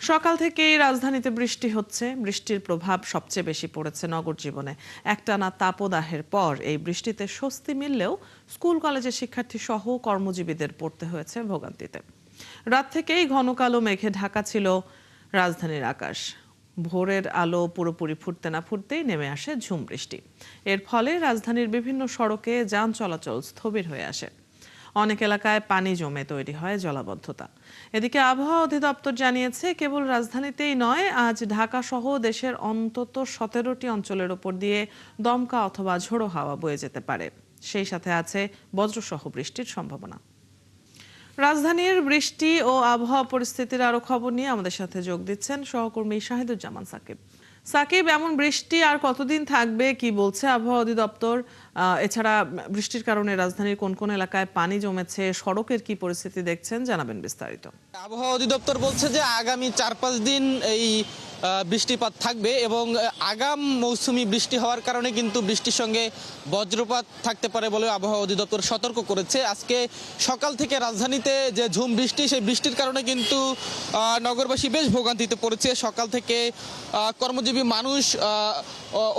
সকাল থেকেই রাজধানীতে বৃষ্টি হচ্ছে। বৃষ্টির প্রভাব সবচেয়ে বেশি পড়েছে নগর জীবনে। একটানা তাপদাহের পর এই বৃষ্টিতে স্বস্তি মিললেও স্কুল কলেজের শিক্ষার্থী সহ কর্মজীবীদের পড়তে হয়েছে ভোগান্তিতে। রাত থেকেই ঘন কালো মেঘে ঢাকা ছিল রাজধানীর আকাশ। ভোরের আলো পুরোপুরি ফুটতে না ফুটতেই নেমে আসে ঝুম বৃষ্টি। এর ফলে রাজধানীর বিভিন্ন সড়কে যান চলাচল স্থবির হয়ে আসে। অনেক এলাকায় পানি জমে তৈরি হয় জলাবদ্ধতা। এদিকে আবহাওয়া অধিদপ্তর জানিয়েছে, কেবল রাজধানীতেই নয়, আজ ঢাকা সহ দেশের অন্তত 17টি অঞ্চলের ওপর দিয়ে দমকা অথবা ঝোড়ো হাওয়া বয়ে যেতে পারে। সেই সাথে আছে বজ্রসহ বৃষ্টির সম্ভাবনা। রাজধানীর বৃষ্টি ও আবহাওয়া পরিস্থিতির আরো খবর নিয়ে আমাদের সাথে যোগ দিচ্ছেন সহকর্মী শাহিদুজ্জামান সাকিব। সাকিব, এমন বৃষ্টি আর কতদিন থাকবে, কি বলছে আবহাওয়া অধিদপ্তর? এছাড়া বৃষ্টির কারণে রাজধানীর কোন কোন এলাকায় পানি জমেছে, সড়কের কি পরিস্থিতি দেখছেন, জানাবেন বিস্তারিত। আবহাওয়া অধিদপ্তর বলছে যে আগামী 4-5 দিন এই বৃষ্টিপাত থাকবে এবং আগাম মৌসুমি বৃষ্টি হওয়ার কারণে কিন্তু বৃষ্টির সঙ্গে বজ্রপাত থাকতে পারে বলে আবহাওয়া অধিদপ্তর সতর্ক করেছে। আজকে সকাল থেকে রাজধানীতে যে ঝুম বৃষ্টি, সেই বৃষ্টির কারণে কিন্তু নগরবাসী বেশ ভোগান্তিতে পড়েছে। সকাল থেকে কর্মজীবী মানুষ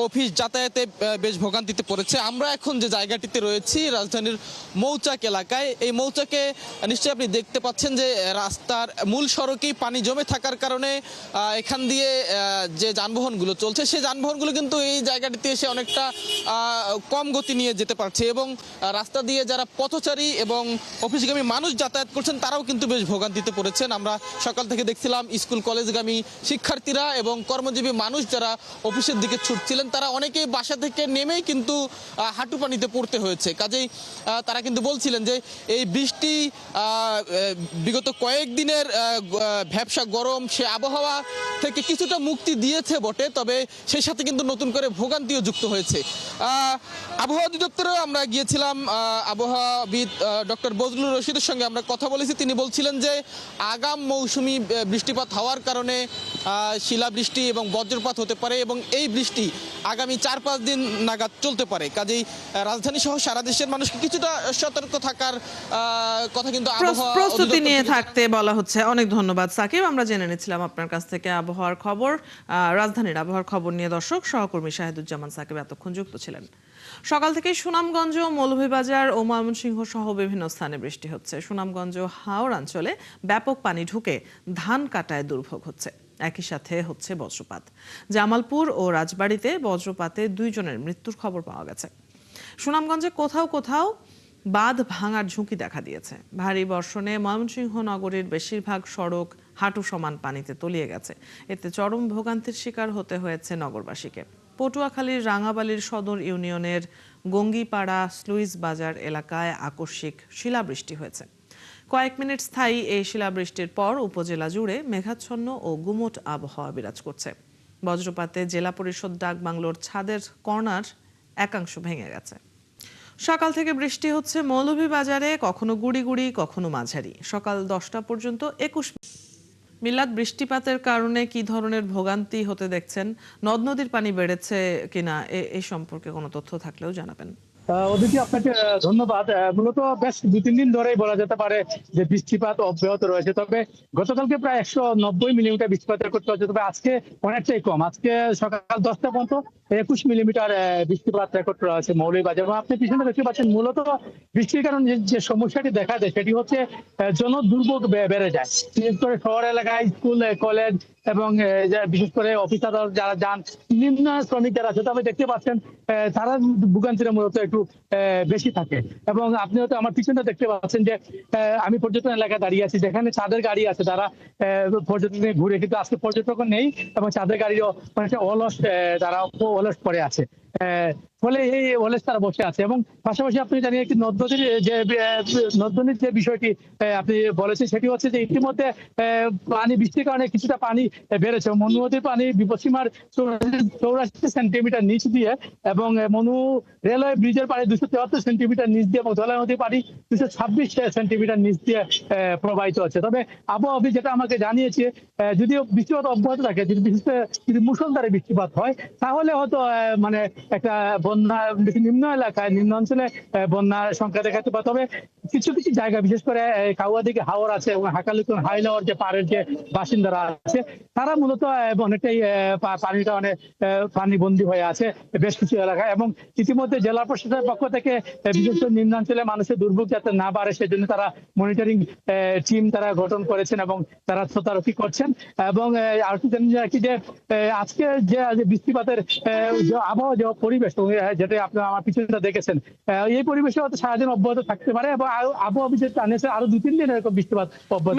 অফিস যাতায়াতে বেশ ভোগান্তিতে পড়েছে। আমরা এখন যে জায়গাটিতে রয়েছি রাজধানীর মৌচাক এলাকায়, এই মৌচাকে নিশ্চয়ই আপনি দেখতে পাচ্ছেন যে রাস্তার মূল সড়কেই পানি জমে থাকার কারণে এখান দিয়ে যে যানবাহনগুলো চলছে, সেই যানবাহনগুলো কিন্তু এই জায়গাটিতে এসে অনেকটা কম গতি নিয়ে যেতে পারছে এবং রাস্তা দিয়ে যারা পথচারী এবং অফিসগামী মানুষ যাতায়াত করছেন তারাও কিন্তু বেশ ভোগান্তিতে পড়েছেন। আমরা সকাল থেকে দেখছিলাম স্কুল কলেজগামী শিক্ষার্থীরা এবং কর্মজীবী মানুষ যারা অফিসের দিকে ছুটছিলেন তারা অনেকেই বাসা থেকে নেমেই কিন্তু হাঁটু পানিতে পড়তে হয়েছে। কাজেই তারা কিন্তু বলছিলেন যে এই বৃষ্টি বিগত কয়েকদিনের ভ্যাপসা গরম সে আবহাওয়া থেকে কিছুটা মুক্তি দিয়েছে বটে, তবে সেই সাথে কিন্তু নতুন করে ভোগান্তিও যুক্ত হয়েছে। আবহাওয়া অধিদপ্তরেও আমরা গিয়েছিলাম, আবহাওয়াবিদ ডক্টর বজলুর রশিদের সঙ্গে আমরা কথা বলেছি। তিনি বলছিলেন যে আগাম মৌসুমি বৃষ্টিপাত হওয়ার কারণে শিলাবৃষ্টি এবং বজ্রপাত হতে পারে এবং এই বৃষ্টি আগামী 4-5 দিন নাগাদ চলতে পারে। কাজেই রাজধানী সহ সারা দেশের মানুষকে কিছুটা সতর্ক থাকার কথা কিন্তু প্রস্তুতি নিয়ে থাকতে বলা হচ্ছে। অনেক ধন্যবাদ সাকিব। আমরা জেনে নিচ্ছিলাম আপনার কাছ থেকে আবহাওয়ার খবর। রাজধানীর আবহাওয়ার খবর নিয়ে দর্শক সহকর্মী শাহিদুজ্জামান সাকিব এতক্ষণ যুক্ত ছিলেন। সকাল থেকেই সুনামগঞ্জ, মৌলভীবাজার ও ময়মনসিংহ সহ বিভিন্ন স্থানে বৃষ্টি হচ্ছে। সুনামগঞ্জ ও হাওড় অঞ্চলে ব্যাপক পানি ঢুকে ধান কাটায় দুর্ভোগ হচ্ছে। একই সাথে হচ্ছে বজ্রপাত। জামালপুর ও রাজবাড়ীতে বজ্রপাতে 2 জনের মৃত্যুর খবর পাওয়া গেছে। সুনামগঞ্জে কোথাও কোথাও বাঁধ ভাঙার ঝুঁকি দেখা দিয়েছে। ভারী বর্ষণে ময়মনসিংহ নগরীর বেশিরভাগ সড়ক হাঁটু সমান পানিতে তলিয়ে গেছে। এতে চরম ভোগান্তির শিকার হতে হয়েছে নগরবাসীকে। পটুয়াখালীর রাঙাবালির সদর ইউনিয়নের গঙ্গিপাড়া স্লুইস বাজার এলাকায় আকস্মিক শিলাবৃষ্টি হয়েছে। কয়েক মিনিট স্থায়ী এই শিলাবৃষ্টির পর উপজেলা জুড়ে মেঘাচ্ছন্ন ও গুমোট আবহাওয়া বিরাজ করছে। বজ্রপাতে জেলা পরিষদ ডাক বাংলোর ছাদের কর্নার একাংশ ভেঙে গেছে। সকাল থেকে বৃষ্টি হচ্ছে মৌলভীবাজারে, কখনো গুড়ি গুড়ি কখনো মাঝারি। সকাল 10টা পর্যন্ত 21 মিলাদ। বৃষ্টিপাতের কারণে কি ধরনের ভোগান্তি হতে দেখছেন, নদ নদীর পানি বেড়েছে কিনা, এই সম্পর্কে কোনো তথ্য থাকলেও জানাবেন। অদিতি, আপনাকে ধন্যবাদ। মূলত বেশ 2-3 দিন ধরেই বলা যেতে পারে যে বৃষ্টিপাত অব্যাহত রয়েছে, তবে গতকালকে প্রায় 190 মিলিমিটার বৃষ্টিপাত রেকর্ড করা হয়েছে, তবে আজকে অনেকটাই কম। আজকে সকাল 10টা পর্যন্ত 21 মিলিমিটার বৃষ্টিপাত রেকর্ড করা হয়েছে মৌলভীবাজার। এবং আপনি পিছনে দেখতে পাচ্ছেন মূলত বৃষ্টির কারণে যে সমস্যাটি দেখা দেয় সেটি হচ্ছে জনদুর্ভোগ বেড়ে যায়, বিশেষ করে শহর এলাকায় স্কুল কলেজ এবং বিশেষ করে অফিস আদালত যারা যান, নিম্ন শ্রমিক যারা আছে, তবে দেখতে পাচ্ছেন তারা ভোগান্তিটা মূলত একটু বেশি থাকে। এবং আপনি হয়তো আমার পিছনে দেখতে পাচ্ছেন যে আমি পর্যটন এলাকায় দাঁড়িয়ে আছি, যেখানে চাঁদের গাড়ি আছে, তারা পর্যটনে ঘুরে, কিন্তু আজকে পর্যটক নেই এবং চাঁদের গাড়িও অনেকটা অলস, তারা অলস পড়ে আছে। ফলে এই অলস তারা বসে আছে। এবং পাশাপাশি আপনি জানেন একটি নদ নদীর যে বিষয়টি আপনি বলেছেন সেটি হচ্ছে যে ইতিমধ্যে পানি বৃষ্টির কারণে কিছুটা পানি বেড়েছে। মনু নদীর পানি বিপদসীমার 84 সেন্টিমিটার নিচ দিয়ে এবং মনু রেলওয়ে ব্রিজের পানি 273 সেন্টিমিটার নিচ দিয়ে এবং ধলা নদীর পানি 226 সেন্টিমিটার নিচ দিয়ে প্রবাহিত হচ্ছে। তবে আবহাওয়া অফিস যেটা আমাকে জানিয়েছে, যদিও বৃষ্টিপাত অব্যাহত থাকে, যদি বিশেষ করে যদি মুষলধারে বৃষ্টিপাত হয় তাহলে হয়তো মানে একটা বন্যা বেশি নিম্ন এলাকায়, নিম্ন অঞ্চলে বন্যার সংখ্যা দেখাতে পারে। তবে কিছু কিছু জায়গা, বিশেষ করে কাউয়া দিকে হাওর আছে এবং হাকালুকুন হাইলাওয়ার যে পাড়ের যে বাসিন্দারা আছে, তারা মূলত অনেকটাই পানিটা অনেক পানিবন্দী হয়ে আছে বেশ কিছু এলাকায়। এবং ইতিমধ্যে জেলা প্রশাসনের পক্ষ থেকে বিশেষ করে নিম্নাঞ্চলে মানুষের দুর্ভোগ যাতে না বাড়ে সেজন্য তারা মনিটরিং টিম তারা গঠন করেছেন এবং তারা তদারকি করছেন। এবং আরেকটু জানি রাখি যে আজকে যে বৃষ্টিপাতের যে আবহাওয়া, যে পরিবেশ, যেটা আপনারা আমার পিছনটা দেখেছেন, এই পরিবেশে হয়তো সারাদিন অব্যাহত থাকতে পারে এবং আবহাওয়া বিশেষ জানিয়েছে আরো 2-3 দিন এরকম বৃষ্টিপাত অব্যাহত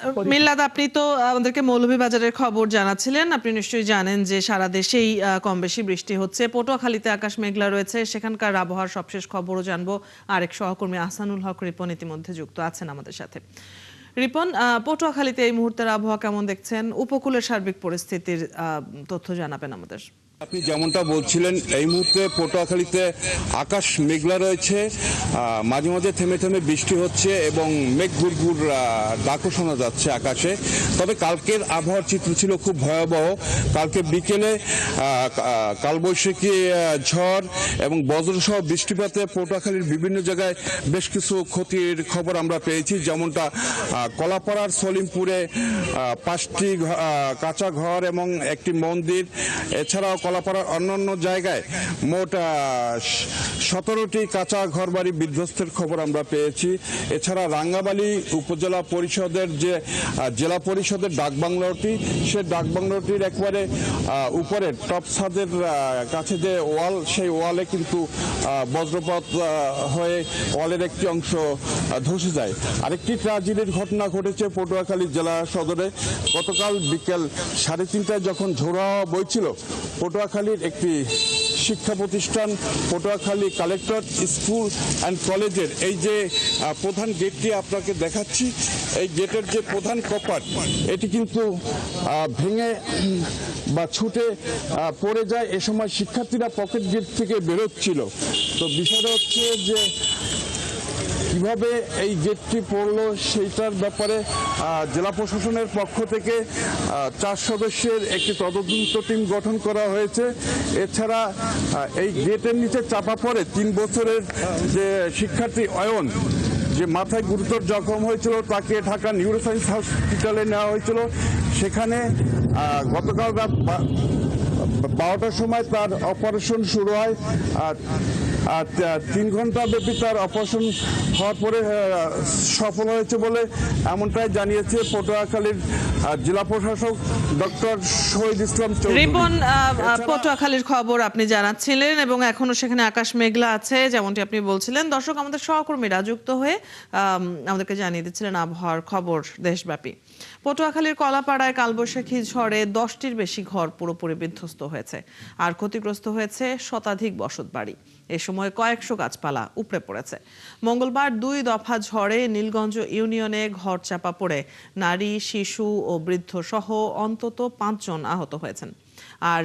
থাকবে। মিল্লাদ, আপনি তো আমাদেরকে মৌলভীবাজারের খবর জানাচ্ছিলেন। আপনি নিশ্চয়ই জানেন যে সারা দেশেই কম বেশি বৃষ্টি হচ্ছে। পটুয়াখালীতে আকাশ মেঘলা রয়েছে, সেখানকার আবহাওয়ার সবশেষ খবরও জানবো। আরেক সহকর্মী আহসানুল হক রিপন ইতিমধ্যে যুক্ত আছেন আমাদের সাথে। রিপন, পটুয়াখালীতে এই মুহূর্তের আবহাওয়া কেমন দেখছেন? উপকূলের সার্বিক পরিস্থিতির তথ্য জানাবেন আমাদের। আপনি যেমনটা বলছিলেন, এই মুহূর্তে পটুয়াখালীতে আকাশ মেঘলা রয়েছে, মাঝে মাঝে থেমে থেমে বৃষ্টি হচ্ছে এবং মেঘ গুড়গুড় ডাকও শোনা যাচ্ছে আকাশে। তবে কালকের আবহাওয়ার চিত্র ছিল খুব ভয়াবহ। কালকে বিকেলে কালবৈশাখী ঝড় এবং বজ্রসহ বৃষ্টিপাতে পটুয়াখালীর বিভিন্ন জায়গায় বেশ কিছু ক্ষতির খবর আমরা পেয়েছি। যেমনটা কলাপাড়ার সলিমপুরে 5টি কাঁচা ঘর এবং একটি মন্দির, এছাড়াও কলাপাড়ার অন্যান্য জায়গায় মোট 17টি কাঁচা ঘরবাড়ি বিধ্বস্তের খবর আমরা পেয়েছি। এছাড়া রাঙ্গাবালী উপজেলা পরিষদের যে জেলা পরিষদের ডাকবাংলোটি, সে ডাকবাংলোটির একবারে উপরে টপ ছাদের কাছে যে ওয়াল, সেই ওয়ালে কিন্তু বজ্রপাত হয়ে ওয়ালের একটি অংশ ধসে যায়। আরেকটি ট্র্যাজেডির ঘটনা ঘটেছে পটুয়াখালী জেলা সদরে। গতকাল বিকেল 3:30টায় যখন ঝোড়ো হাওয়া বইছিল, পটুয়াখালীর একটি শিক্ষা প্রতিষ্ঠান পটুয়াখালী কালেক্টর স্কুল অ্যান্ড কলেজের এই যে প্রধান গেটটি আপনাকে দেখাচ্ছি, এই গেটের যে প্রধান কপাট, এটি কিন্তু ভেঙে বা ছুটে পড়ে যায়। এ সময় শিক্ষার্থীরা পকেট গেট থেকে বেরোচ্ছিল। তো বিষয়টা হচ্ছে যে কিভাবে এই গেটটি পড়লো সেইটার ব্যাপারে জেলা প্রশাসনের পক্ষ থেকে 4 সদস্যের একটি তদন্ত টিম গঠন করা হয়েছে। এছাড়া এই গেটের নিচে চাপা পড়ে 3 বছরের যে শিক্ষার্থী অয়ন, যে মাথায় গুরুতর জখম হয়েছিল, তাকে ঢাকা নিউরোসায়েন্স হসপিটালে নেওয়া হয়েছিল। সেখানে গতকাল রাত 12টার সময় তার অপারেশন শুরু হয়। 3 ঘন্টা ব্যাপী তার অপারেশন হওয়ার পরে সফল হয়েছে বলে এমনটাই জানিয়েছে পটুয়াখালীর জেলা প্রশাসক ডক্টর শহীদ ইসলাম চৌধুরী। রিপন, পটুয়াখালীর খবর আপনি জানাচ্ছিলেন এবং এখনো সেখানে আকাশ মেঘলা আছে যেমনটি আপনি বলছিলেন। দর্শক, আমাদের সহকর্মীরা যুক্ত হয়ে আমাদেরকে জানিয়ে দিচ্ছিলেন আবহাওয়ার খবর দেশব্যাপী। পটুয়াখালীর কলাপাড়ায় কালবৈশাখী ঝড়ে 10টির বেশি ঘর পুরোপুরি বিধ্বস্ত হয়েছে, আর ক্ষতিগ্রস্ত হয়েছে শতাধিক বসতবাড়ি। এ সময় কয়েকশো গাছপালা উপড়ে পড়েছে। মঙ্গলবার 2 দফা ঝড়ে নীলগঞ্জ ইউনিয়নে ঘর চাপা পড়ে নারী, শিশু ও বৃদ্ধ সহ অন্তত 5 জন আহত হয়েছেন। আর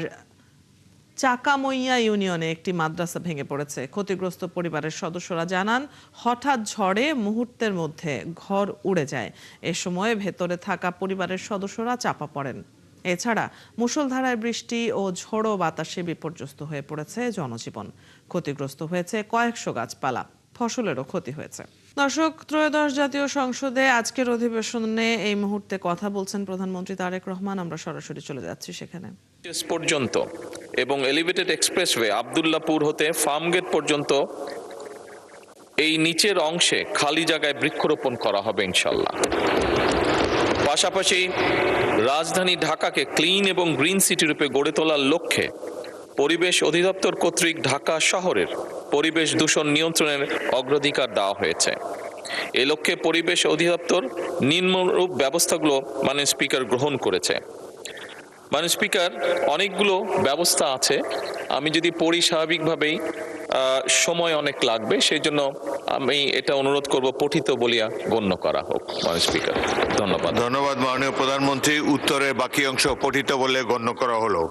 চাকামইয়া ইউনিয়নে একটি মাদ্রাসা ভেঙে পড়েছে। ক্ষতিগ্রস্ত পরিবারের সদস্যরা জানান, হঠাৎ ঝড়ে মুহূর্তের মধ্যে ঘর উড়ে যায়। এ সময় ভেতরে থাকা পরিবারের সদস্যরা চাপা পড়েন। এছাড়া মুষলধারায় বৃষ্টি ও ঝোড়ো বাতাসে বিপর্যস্ত হয়ে পড়েছে জনজীবন। ক্ষতিগ্রস্ত হয়েছে কয়েকশো গাছপালা, ফসলেরও ক্ষতি হয়েছে। দর্শক, ত্রয়োদশ জাতীয় সংসদে আজকের অধিবেশনে এই মুহূর্তে কথা বলছেন প্রধানমন্ত্রী তারেক রহমান। আমরা সরাসরি চলে যাচ্ছি সেখানে। পর্যন্ত এবং এলিভেটেড এক্সপ্রেসওয়ে আব্দুল্লাপুর হতে ফার্মগেট পর্যন্ত এই নিচের অংশে খালি জায়গায় বৃক্ষরোপণ করা হবে ইনশাল্লাহ। পাশাপাশি রাজধানী ঢাকাকে ক্লিন এবং গ্রিন সিটি রূপে গড়ে তোলার লক্ষ্যে পরিবেশ অধিদপ্তর কর্তৃক ঢাকা শহরের পরিবেশ দূষণ নিয়ন্ত্রণের অগ্রাধিকার দেওয়া হয়েছে। এ লক্ষ্যে পরিবেশ অধিদপ্তর নিম্নরূপ ব্যবস্থাগুলো মাননীয় স্পিকার গ্রহণ করেছে। মাননীয় স্পিকার, অনেকগুলো ব্যবস্থা আছে, আমি যদি পড়ি স্বাভাবিকভাবেই সময় অনেক লাগবে, সেই জন্য আমি এটা অনুরোধ করব পঠিত বলিয়া গণ্য করা হোক। মাননীয় স্পিকার, ধন্যবাদ। ধন্যবাদ মাননীয় প্রধানমন্ত্রী। উত্তরের বাকি অংশ পঠিত বলে গণ্য করা হলো।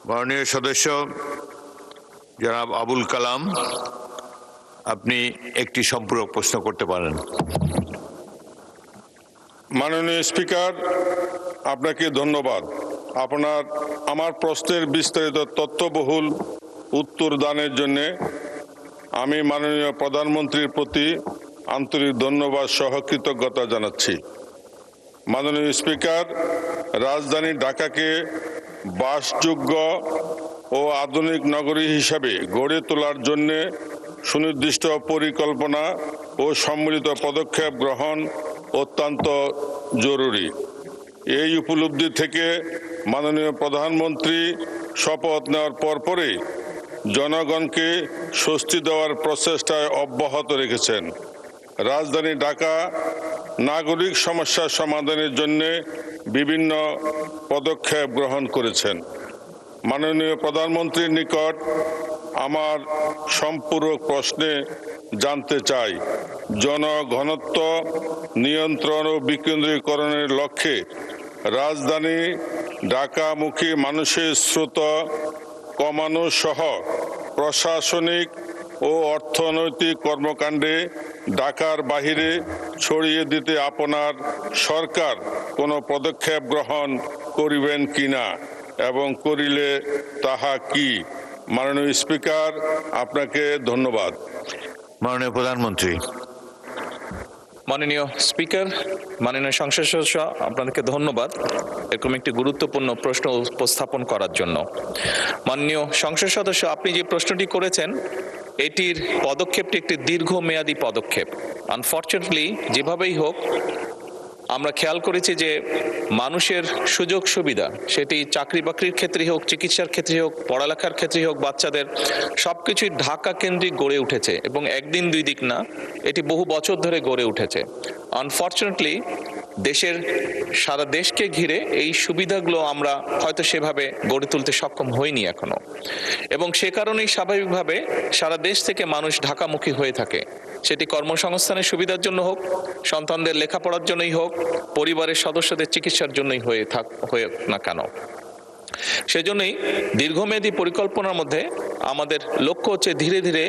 মাননীয় সদস্য জনাব আবুল কালাম, আপনি একটি সম্পূরক প্রশ্ন করতে পারেন। মাননীয় স্পিকার, আপনাকে ধন্যবাদ। আমার প্রশ্নের বিস্তারিত তথ্যবহুল উত্তর দানের জন্য আমি মাননীয় প্রধানমন্ত্রীর প্রতি আন্তরিক ধন্যবাদ সহ কৃতজ্ঞতা জানাচ্ছি। মাননীয় স্পিকার, রাজধানী ঢাকাকে বাসযোগ্য ও আধুনিক নগরী হিসাবে গড়ে তোলার জন্য সুনির্দিষ্ট পরিকল্পনা ও সম্মিলিত পদক্ষেপ গ্রহণ অত্যন্ত জরুরি। এই উপলব্ধি থেকে মাননীয় প্রধানমন্ত্রী শপথ নেওয়ার পরপরই জনগণকে স্বস্তি দেওয়ার প্রচেষ্টায় অব্যাহত রেখেছেন। রাজধানী ঢাকা নাগরিক সমস্যার সমাধানের জন্য বিভিন্ন পদক্ষেপ গ্রহণ করেছেন। মাননীয় প্রধানমন্ত্রীর নিকট আমার সম্পূরক প্রশ্নে জানতে চাই, জনঘনত্ব নিয়ন্ত্রণ ও বিকেন্দ্রীকরণের লক্ষ্যে রাজধানী ঢাকামুখী মানুষের স্রোত কমানো সহ প্রশাসনিক ও অর্থনৈতিক কর্মকাণ্ডে ঢাকার বাহিরে ছড়িয়ে দিতে আপনার সরকার কোনো পদক্ষেপ গ্রহণ করিবেন কিনা এবং করিলে তাহা কি? মাননীয় স্পিকার, আপনাকে ধন্যবাদ। মাননীয় প্রধানমন্ত্রী। মাননীয় স্পিকার, মাননীয় সংসদ সদস্য, আপনাদেরকে ধন্যবাদ এরকম একটি গুরুত্বপূর্ণ প্রশ্ন উপস্থাপন করার জন্য। মাননীয় সংসদ সদস্য, আপনি যে প্রশ্নটি করেছেন এটির পদক্ষেপটি একটি দীর্ঘমেয়াদী পদক্ষেপ। আনফর্চুনেটলি যেভাবেই হোক আমরা খেয়াল করেছি যে মানুষের সুযোগ সুবিধা, সেটি চাকরি বাকরির ক্ষেত্রে হোক, চিকিৎসার ক্ষেত্রে হোক, পড়ালেখার ক্ষেত্রে হোক, বাচ্চাদের সবকিছুই ঢাকা কেন্দ্রিক গড়ে উঠেছে এবং একদিন দুই দিক না, এটি বহু বছর ধরে গড়ে উঠেছে। আনফর্চুনেটলি দেশের সারা দেশকে ঘিরে এই সুবিধাগুলো আমরা হয়তো সেভাবে গড়ে তুলতে সক্ষম হইনি এখনো, এবং সে কারণেই স্বাভাবিকভাবে সারা দেশ থেকে মানুষ ঢাকামুখী হয়ে থাকে। সেটি কর্মসংস্থানের সুবিধার জন্য হোক, সন্তানদের লেখাপড়ার জন্যই হোক, পরিবারের সদস্যদের চিকিৎসার জন্যই হয়ে না কেন। সেজন্যই দীর্ঘমেয়াদী পরিকল্পনার মধ্যে আমাদের লক্ষ্য হচ্ছে ধীরে ধীরে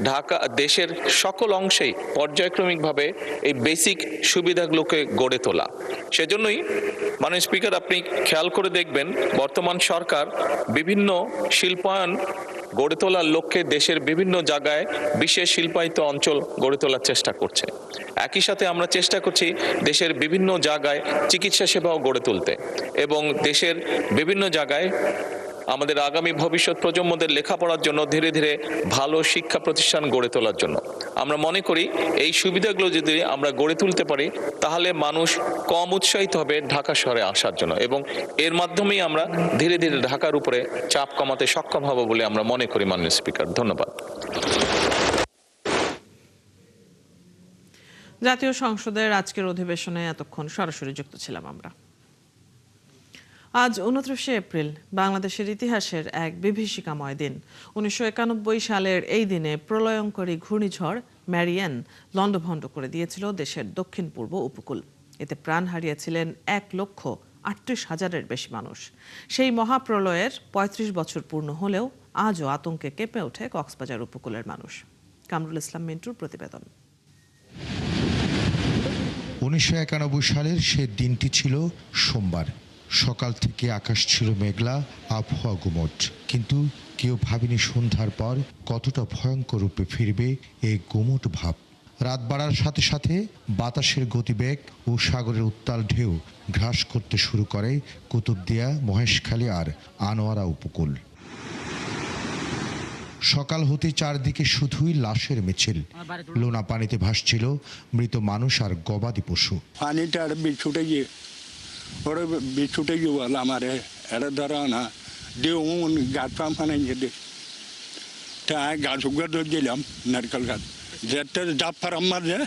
ঢাকা দেশের সকল অংশেই পর্যায়ক্রমিকভাবে এই বেসিক সুবিধাগুলোকে গড়ে তোলা। সেজন্যই মাননীয় স্পিকার, আপনি খেয়াল করে দেখবেন বর্তমান সরকার বিভিন্ন শিল্পায়ন গড়ে তোলার লক্ষ্যে দেশের বিভিন্ন জায়গায় বিশেষ শিল্পায়িত অঞ্চল গড়ে তোলার চেষ্টা করছে। একই সাথে আমরা চেষ্টা করছি দেশের বিভিন্ন জায়গায় চিকিৎসা সেবাও গড়ে তুলতে এবং দেশের বিভিন্ন জায়গায় আমাদের আগামী ভবিষ্যৎ প্রজন্মদের লেখাপড়ার জন্য ধীরে ধীরে ভালো শিক্ষা প্রতিষ্ঠান গড়ে তোলার জন্য। আমরা মনে করি এই সুবিধাগুলো যদি আমরা গড়ে তুলতে পারি তাহলে মানুষ কম উৎসাহিত হবে ঢাকা শহরে আসার জন্য, এবং এর মাধ্যমেই আমরা ধীরে ধীরে ঢাকার উপরে চাপ কমাতে সক্ষম হব বলে আমরা মনে করি। মাননীয় স্পিকার, ধন্যবাদ। জাতীয় সংসদের আজকের অধিবেশনে এতক্ষণ সরাসরি যুক্ত ছিলাম আমরা। আজ 29শে এপ্রিল বাংলাদেশের ইতিহাসের এক বিভীষিকাময় দিন। 1991 সালের এই দিনে প্রলয়ঙ্করী ঘূর্ণিঝড় ম্যারিয়ান লণ্ডভণ্ড করে দিয়েছিল দেশের দক্ষিণ পূর্ব উপকূল। এতে প্রাণ হারিয়েছিলেন 1,38,000-এর বেশি মানুষ। সেই মহাপ্রলয়ের 35 বছর পূর্ণ হলেও আজও আতঙ্কে কেঁপে ওঠে কক্সবাজার উপকূলের মানুষ। কামরুল ইসলাম মিন্টুর প্রতিবেদন। 1991 সালের সে দিনটি ছিল সোমবার। সকাল থেকে আকাশ ছিল মেঘলা, আবহাওয়া গুমট, কিন্তু কেউ ভাবেনি সন্ধ্যার পর কতটা ভয়ঙ্কর রূপে ফিরবে এই গুমট ভাব। রাত বাড়ার সাথে সাথে বাতাসের গতিবেগ ও সাগরের উত্তাল ঢেউ গ্রাস করতে শুরু করে কুতুবদিয়া, মহেশখালী আর আনোয়ারা উপকূল। সকাল হতে চারদিকে শুধুই লাশের মিছিল। লোনা পানিতে ভাসছিল মৃত মানুষ আর গবাদি পশু। পানিটা ছুটে গিয়ে ওরা ছুটে গিয়ে বল আমার এটা ধরো না দিয়ে গাছ পাম ফানাইছে দে তা গাছ উগার ধরে গেলাম নারকেল গাছ যেটা ডাব ফারাম মারছে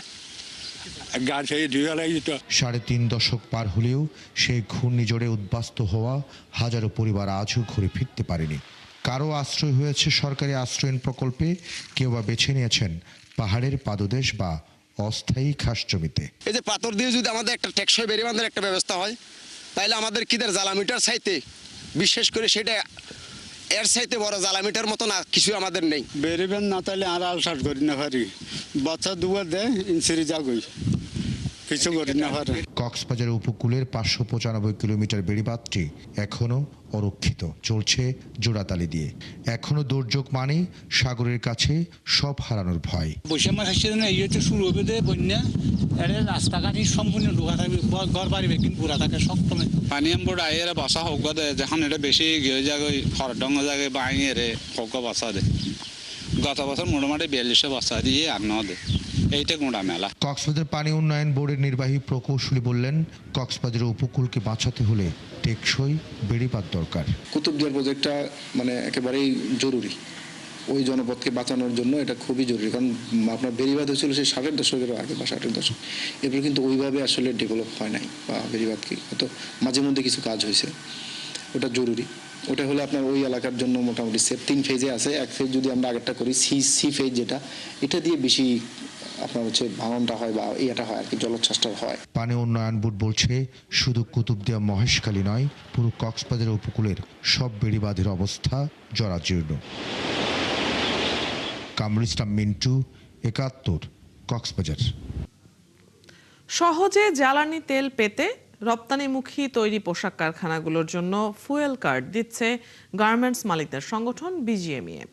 গাছ এই ধুয়ে লাগিত। 3.5 দশক পার হলেও সেই ঘূর্ণিঝড়ে উদ্বাস্তু হওয়া হাজারো পরিবার আজও ঘুরে ফিরতে পারেনি। কারো আশ্রয় হয়েছে সরকারি আশ্রয়ন প্রকল্পে, কেউ বা বেছে নিয়েছেন পাহাড়ের পাদদেশ বা অস্থায়ী খাস জমিতে। এই যে পাথর দিয়ে যদি আমাদের একটা টেকসই বেড়িবাঁধের একটা ব্যবস্থা হয় তাহলে আমাদের কিদের জ্বালামিটার চাইতে বিশেষ করে সেটা এর চাইতে বড় জ্বালামিটার মতো না কিছু আমাদের নেই। বেরিবেন না তাহলে আর আলসাট করি না পারি বাচ্চা দুবার দেয় ইনসিরি যাগই কিছু করি না পারে। কক্সবাজার উপকূলের 595 কিলোমিটার বেড়িবাঁধটি এখনও অরক্ষিত, চলছে জোড়াতালি দিয়ে। এখনও দুর্যোগ মানে সাগরের কাছে সব হারানোর ভয়। বৈশাখ মাস আসছে না, এই হচ্ছে শুরু হবে বন্যা, এর রাস্তাঘাট সম্পূর্ণ ঢোকা থাকবে, ঘর বাড়ি কিন্তু পুরা থাকে শক্ত। পানি আমবোর্ড আইয়ের বাসা হোক যখন এটা বেশি গিয়ে জায়গায় হরডঙ্গ জায়গায় বাইরে হোক বাসা দেয়। গত বছর মোটামুটি 4200 বাসা দিয়ে আর ন দেয়, এইটা গোড়া মেলা। কক্সবাজার পানি উন্নয়ন বোর্ডের নির্বাহী প্রকৌশলী বললেন, কক্সবাজারের উপকূলকে বাঁচাতে হলে টেকসই বেড়িবাঁধ দরকার। কুতুবদিয়ার প্রজেক্টটা মানে একেবারেই জরুরি, ওই জনপদকে বাঁচানোর জন্য এটা খুবই জরুরি। কারণ আপনার বেড়িবাঁধ হয়েছিল সেই 60-এর দশকের আগে বা 60-এর দশক, এরপর কিন্তু ওইভাবে আসলে ডেভেলপ হয় নাই, বা বেড়িবাঁধকে হয়তো মাঝে মধ্যে কিছু কাজ হয়েছে। ওটা জরুরি, ওটা হলে আপনার ওই এলাকার জন্য মোটামুটি সেফ। 3 ফেজে আছে, এক ফেজ যদি আমরা আগেরটা করি সি ফেজ যেটা, এটা দিয়ে বেশি আপনার হচ্ছে ভাঙনটা হয় বা ইয়েটা হয় আর কি, জলোচ্ছ্বাসটা হয়। পানি উন্নয়ন বোর্ড বলছে, শুধু কুতুবদিয়া মহেশখালী নয়, পুরো কক্সবাজার উপকূলের সব বেড়িবাঁধের অবস্থা জরাজীর্ণ। কামরুল ইসলাম মিন্টু, ৭১, কক্সবাজার। সহজে জ্বালানি তেল পেতে রপ্তানিমুখী তৈরি পোশাক কারখানাগুলোর জন্য ফুয়েল কার্ড দিচ্ছে গার্মেন্টস মালিকদের সংগঠন বিজিএমইএ,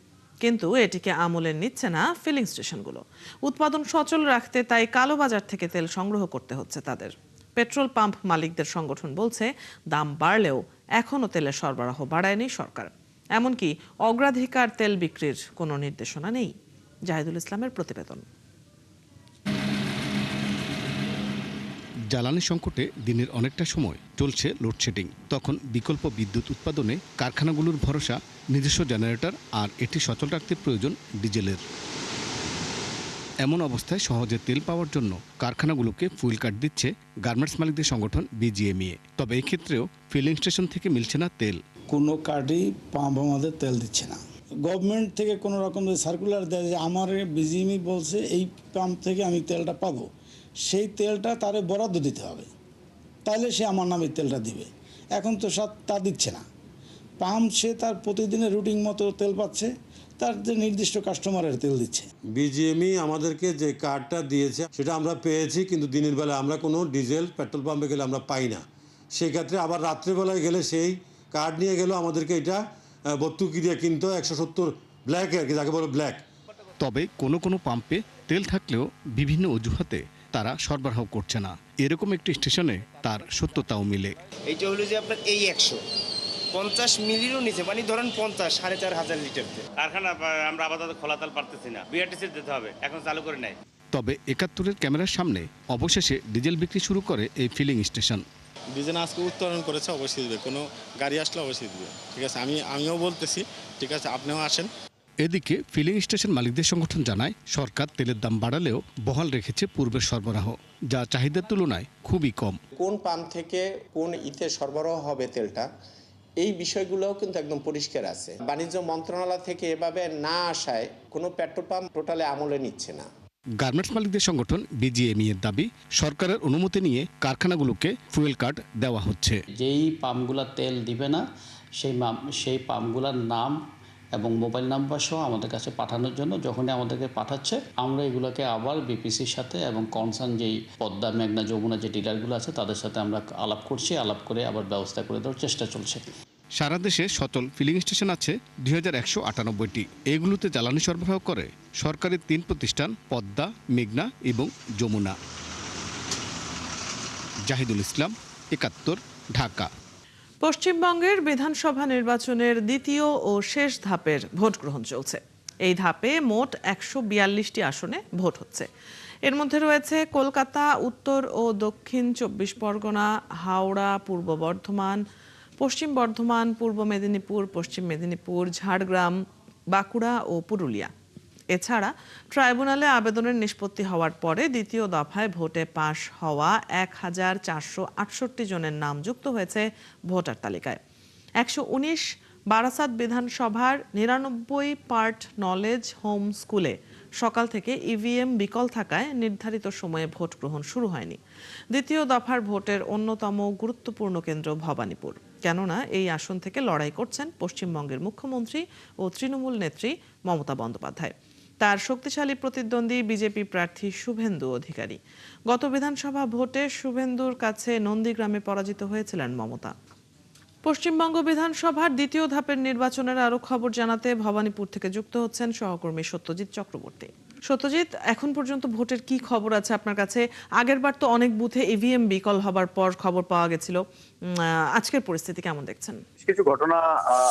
কিন্তু এটিকে আমলে নিচ্ছে না ফিলিং স্টেশনগুলো। উৎপাদন সচল রাখতে তাই কালোবাজার থেকে তেল সংগ্রহ করতে হচ্ছে তাদের। পেট্রোল পাম্প মালিকদের সংগঠন বলছে, দাম বাড়লেও এখনও তেলের সরবরাহ বাড়ায়নি সরকার। এমনকি অগ্রাধিকার তেল বিক্রির কোনো নির্দেশনা নেই। জাহিদুল ইসলামের প্রতিবেদন। জ্বালানি সংকটে দিনের অনেকটা সময় চলছে লোডশেডিং। তখন বিকল্প বিদ্যুৎ উৎপাদনে কারখানাগুলোর ভরসা নিজস্ব জেনারেটর, আর এটি সচল রাখতে প্রয়োজন ডিজেলের। এমন অবস্থায় সহজে তেল পাওয়ার জন্য কারখানাগুলোকে ফুয়েল কার্ড দিচ্ছে গার্মেন্টস মালিকদের সংগঠন বিজিএমইএ। তবে এই ক্ষেত্রেও ফিলিং স্টেশন থেকে মিলছে না তেল। কোনো কার্ডই পাম্প আমাদের তেল দিচ্ছে না। গভর্নমেন্ট থেকে কোনো রকম সার্কুলার দেয় যে আমার বিজিএমই বলছে এই পাম্প থেকে আমি তেলটা পাবো, সেই তেলটা তারে বরাদ্দ দিতে হবে, তাহলে সে আমার নামে তেলটা দিবে। এখন তো তা দিচ্ছে না। পাম্প সে তার প্রতিদিনের রুটিন মতো তেল পাচ্ছে, তার যে নির্দিষ্ট কাস্টমারের তেল দিচ্ছে। বিজিএমই আমাদেরকে যে কার্ডটা দিয়েছে সেটা আমরা পেয়েছি, কিন্তু দিনের বেলা আমরা কোনো ডিজেল পেট্রোল পাম্পে গেলে আমরা পাই না। সেক্ষেত্রে আবার রাত্রেবেলায় গেলে সেই কার্ড নিয়ে গেলেও আমাদেরকে এটা ভর্তুকি দিয়ে কিনতে হয়, 170 ব্ল্যাক আর কি, যাকে বলো ব্ল্যাক। তবে কোনো কোনো পাম্পে তেল থাকলেও বিভিন্ন অজুহাতে তারা সরবরাহ করছে না। এরকম একটি স্টেশনে তার সত্যতাও মিলে। এইটা হলো যে আপনার এই 150 মিলিরও নিচে, মানে ধরেন 50 4,500 লিটার কারখানা আমরা আপাতত খোলা তেল পারতেছি না, বিআরটিসি দিতে হবে, এখন চালু করে নাই। তবে ৭১-এর ক্যামেরার সামনে অবশেষে ডিজেল বিক্রি শুরু করে এই ফিলিং স্টেশন। ডিজেল আজকে উত্তোলন করেছে, অবশ্যই দিবে, কোনো গাড়ি আসলে অবশ্যই দিবে। ঠিক আছে, আমিও বলতেছি, ঠিক আছে, আপনিও আসেন। এদিকে ফিলিং স্টেশন মালিকদের সংগঠন জানায়, সরকার তেলের দাম বাড়ালেও বহাল রেখেছে পূর্বের সরবরাহ, যা চাহিদার তুলনায় খুবই কম। কোন পাম্প থেকে কোন ইতে সরবরাহ হবে তেলটা, এই বিষয়গুলোও কিন্তু একদম পরিষ্কার আছে। বাণিজ্য মন্ত্রণালয় থেকে এভাবে না আসায় কোনো পেট্রোল পাম্প টোটালে আমলে নিচ্ছে না। গার্মেন্টস মালিকদের সংগঠন বিজিএমইএর দাবি, সরকারের অনুমতি নিয়ে কারখানাগুলোকে ফুয়েল কার্ড দেওয়া হচ্ছে। যেই পাম্পগুলো তেল দিবে না সেই পাম্পগুলোর নাম এবং মোবাইল নাম্বার সহ আমাদের কাছে পাঠানোর জন্য যখনই আমাদেরকে পাঠাচ্ছে, আমরা এগুলোকে আবার বিপিসির সাথে এবং কনসার্ন যেই পদ্মা, মেঘনা, যমুনা যে ডিলারগুলো আছে তাদের সাথে আমরা আলাপ করছি, আলাপ করে আবার ব্যবস্থা করে দেওয়ার চেষ্টা চলছে। সারা দেশে সচল ফিলিং স্টেশন আছে 2198টি। এগুলোতে জ্বালানি সরবরাহ করে সরকারি 3 প্রতিষ্ঠান, পদ্মা, মেঘনা এবং যমুনা। জাহিদুল ইসলাম, ৭১, ঢাকা। পশ্চিমবঙ্গের বিধানসভা নির্বাচনের দ্বিতীয় ও শেষ ধাপের ভোট গ্রহণ চলছে। এই ধাপে মোট 142টি আসনে ভোট হচ্ছে। এর মধ্যে রয়েছে কলকাতা, উত্তর ও দক্ষিণ 24 পরগনা, হাওড়া, পূর্ব বর্ধমান, পশ্চিম বর্ধমান, পূর্ব মেদিনীপুর, পশ্চিম মেদিনীপুর, ঝাড়গ্রাম, বাঁকুড়া ও পুরুলিয়া। এছাড়া ট্রাইব্যুনালে আবেদনের নিষ্পত্তি হওয়ার পরে দ্বিতীয় দফায় ভোটে পাশ হওয়া 1468 জনের নাম যুক্ত হয়েছে ভোটার তালিকায়। 119 বারাসাত বিধানসভার 99 পার্ট নলেজ হোম স্কুলে সকাল থেকে ইভিএম বিকল থাকায় নির্ধারিত সময়ে ভোট গ্রহণ শুরু হয়নি। দ্বিতীয় দফার ভোটের অন্যতম গুরুত্বপূর্ণ কেন্দ্র ভবানীপুর, কেননা এই আসন থেকে লড়াই করছেন পশ্চিমবঙ্গের মুখ্যমন্ত্রী ও তৃণমূল নেত্রী মমতা বন্দ্যোপাধ্যায়। তার শক্তিশালী প্রতিদ্বন্দ্বী বিজেপি প্রার্থী শুভেন্দু অধিকারী। গত বিধানসভা ভোটে শুভেন্দুর কাছে নন্দীগ্রামে পরাজিত হয়েছিলেন মমতা। পশ্চিমবঙ্গ বিধানসভার দ্বিতীয় ধাপের নির্বাচনের আরো খবর জানাতে ভবানীপুর থেকে যুক্ত হচ্ছেন সহকর্মী সত্যজিৎ চক্রবর্তী। সত্যজিৎ, এখন পর্যন্ত ভোটের কি খবর আছে আপনার কাছে? আগেরবার তো অনেক বুথে ইভিএম বিকল হবার পর খবর পাওয়া গেছিল, আজকের পরিস্থিতি কেমন দেখছেন? কিছু ঘটনা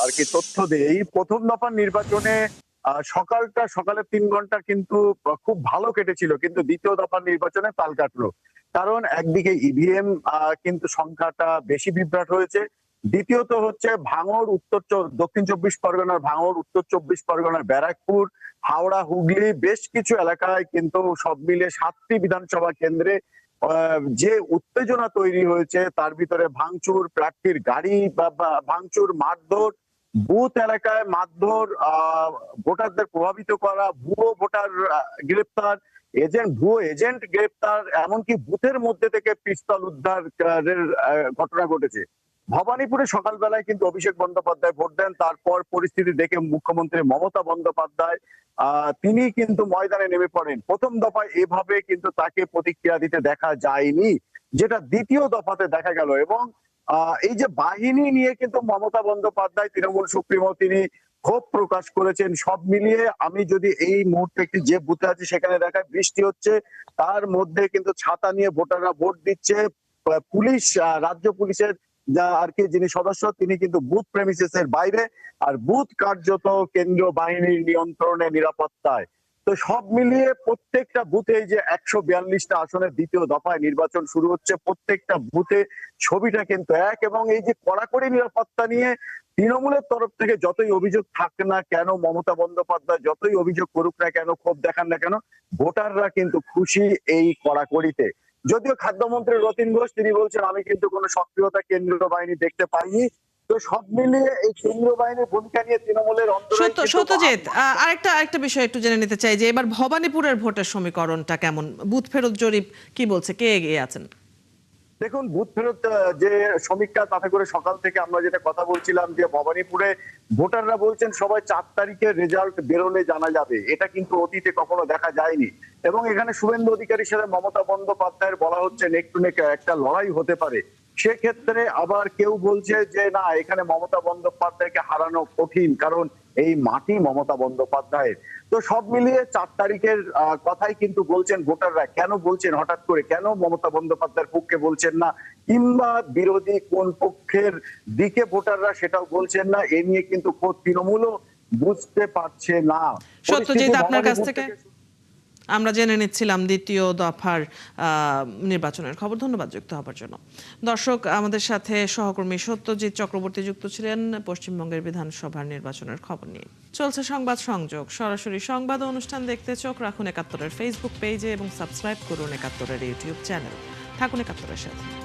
আর কি তথ্য দেই। প্রথম দফার নির্বাচনে সকালে 3 ঘন্টা কিন্তু খুব ভালো কেটেছিল, কিন্তু দ্বিতীয় দফার নির্বাচনে তাল কাটলো। কারণ একদিকে ইভিএম কিন্তু সংখ্যাটা বেশি বিভ্রাট হয়েছে, দ্বিতীয়ত হচ্ছে ভাঙড় দক্ষিণ 24 পরগনার ভাঙড়, উত্তর 24 পরগনার ব্যারাকপুর, হাওড়া, হুগলি বেশ কিছু এলাকায় কিন্তু সব মিলে 7টি বিধানসভা কেন্দ্রে যে উত্তেজনা তৈরি হয়েছে, তার ভিতরে ভাঙচুর, প্রার্থীর গাড়ি ভাঙচুর, মারধর, বুথ এলাকায় মারধর, ভোটারদের প্রভাবিত করা, ভুয়ো ভোটার গ্রেপ্তার, ভুয়ো এজেন্ট গ্রেপ্তার, এমনকি বুথের মধ্যে থেকে পিস্তল উদ্ধারের ঘটনা ঘটেছে। ভবানীপুরে সকালবেলায় কিন্তু অভিষেক বন্দ্যোপাধ্যায় ভোট দেন। তারপর পরিস্থিতি দেখে মুখ্যমন্ত্রী মমতা বন্দ্যোপাধ্যায় তিনি কিন্তু ময়দানে নেমে পড়েন। প্রথম দফায় এভাবে কিন্তু তাকে প্রতিক্রিয়া দিতে দেখা যায়নি, যেটা দ্বিতীয় দফাতে দেখা গেল। এবং এই যে বাহিনী নিয়ে কিন্তু মমতা বন্দ্যোপাধ্যায় তৃণমূল সুপ্রিমো তিনি ক্ষোভ প্রকাশ করেছেন। সব মিলিয়ে আমি যদি এই মুহূর্তে একটি যে বুথে আছি সেখানে দেখায় বৃষ্টি হচ্ছে, তার মধ্যে কিন্তু ছাতা নিয়ে ভোটাররা ভোট দিচ্ছে। পুলিশ, রাজ্য পুলিশের আর কি যিনি সদস্য, তিনি কিন্তু বুথ প্রেমিসেসের বাইরে, আর বুথ কার্যত কেন্দ্রীয় বাহিনীর নিয়ন্ত্রণে, নিরাপত্তায়। তো সব মিলিয়ে প্রত্যেকটা বুথে যে 142টা আসনের দ্বিতীয় দফায় নির্বাচন শুরু হচ্ছে, প্রত্যেকটা বুথে ছবিটা কিন্তু এক। এবং এই যে কড়াকড়ি নিরাপত্তা নিয়ে তৃণমূলের তরফ থেকে যতই অভিযোগ থাক না কেন, মমতা বন্দ্যোপাধ্যায় যতই অভিযোগ করুক না কেন, ক্ষোভ দেখান না কেন, ভোটাররা কিন্তু খুশি এই কড়াকড়িতে। যদিও খাদ্যমন্ত্রী রতিন ঘোষ তিনি বলছেন আমি কিন্তু কোনো সক্রিয়তা কেন্দ্রীয় বাহিনী দেখতে পাইনি। তো সব মিলিয়ে এই কেন্দ্রীয় বাহিনীর ভূমিকা নিয়ে তৃণমূলের সত্যজিৎ, আরেকটা বিষয় একটু জেনে নিতে চাই যে এবার ভবানীপুরের ভোটের সমীকরণটা কেমন? বুথ ফেরত জরিপ কি বলছে, কে এগিয়ে আছেন? দেখুন, বুথ ফেরত যে সমীক্ষা, তাতে করে সকাল থেকে আমরা যেটা কথা বলছিলাম যে ভবানীপুরে ভোটাররা বলছেন সবাই 4 তারিখে রেজাল্ট বেরোলে জানা যাবে। এটা কিন্তু অতীতে কখনো দেখা যায়নি। এবং এখানে শুভেন্দু অধিকারীর সাথে মমতা বন্দ্যোপাধ্যায়ের বলা হচ্ছে নেক টু নেক একটা লড়াই হতে পারে। সেক্ষেত্রে আবার কেউ বলছে যে না, এখানে মমতা বন্দ্যোপাধ্যায়কে হারানো কঠিন, কারণ এই মাটি মমতা বন্দ্যোপাধ্যায়ের। তো সব মিলিয়ে 4 তারিখের কথাই কিন্তু বলছেন ভোটাররা। কেন বলছেন হঠাৎ করে, কেন মমতা বন্দ্যোপাধ্যায়ের পক্ষে বলছেন না, কিংবা বিরোধী কোন পক্ষের দিকে ভোটাররা সেটাও বলছেন না, এ নিয়ে কিন্তু খোদ তৃণমূলও বুঝতে পারছে না। সত্যজিৎ, আপনার কাছ থেকে আমরা জেনে নিচ্ছিলাম দ্বিতীয় দফার নির্বাচনের খবর। ধন্যবাদ যুক্ত হবার জন্য। দর্শক, আমাদের সাথে সহকর্মী সত্যজিৎ চক্রবর্তী যুক্ত ছিলেন পশ্চিমবঙ্গের বিধানসভার নির্বাচনের খবর নিয়ে। চলছে সংবাদ সংযোগ, সরাসরি সংবাদ অনুষ্ঠান দেখতে চোখ রাখুন ৭১-এর ফেসবুক পেজে এবং সাবস্ক্রাইব করুন ৭১-এর ইউটিউব চ্যানেল। থাকুন ৭১-এর সাথে।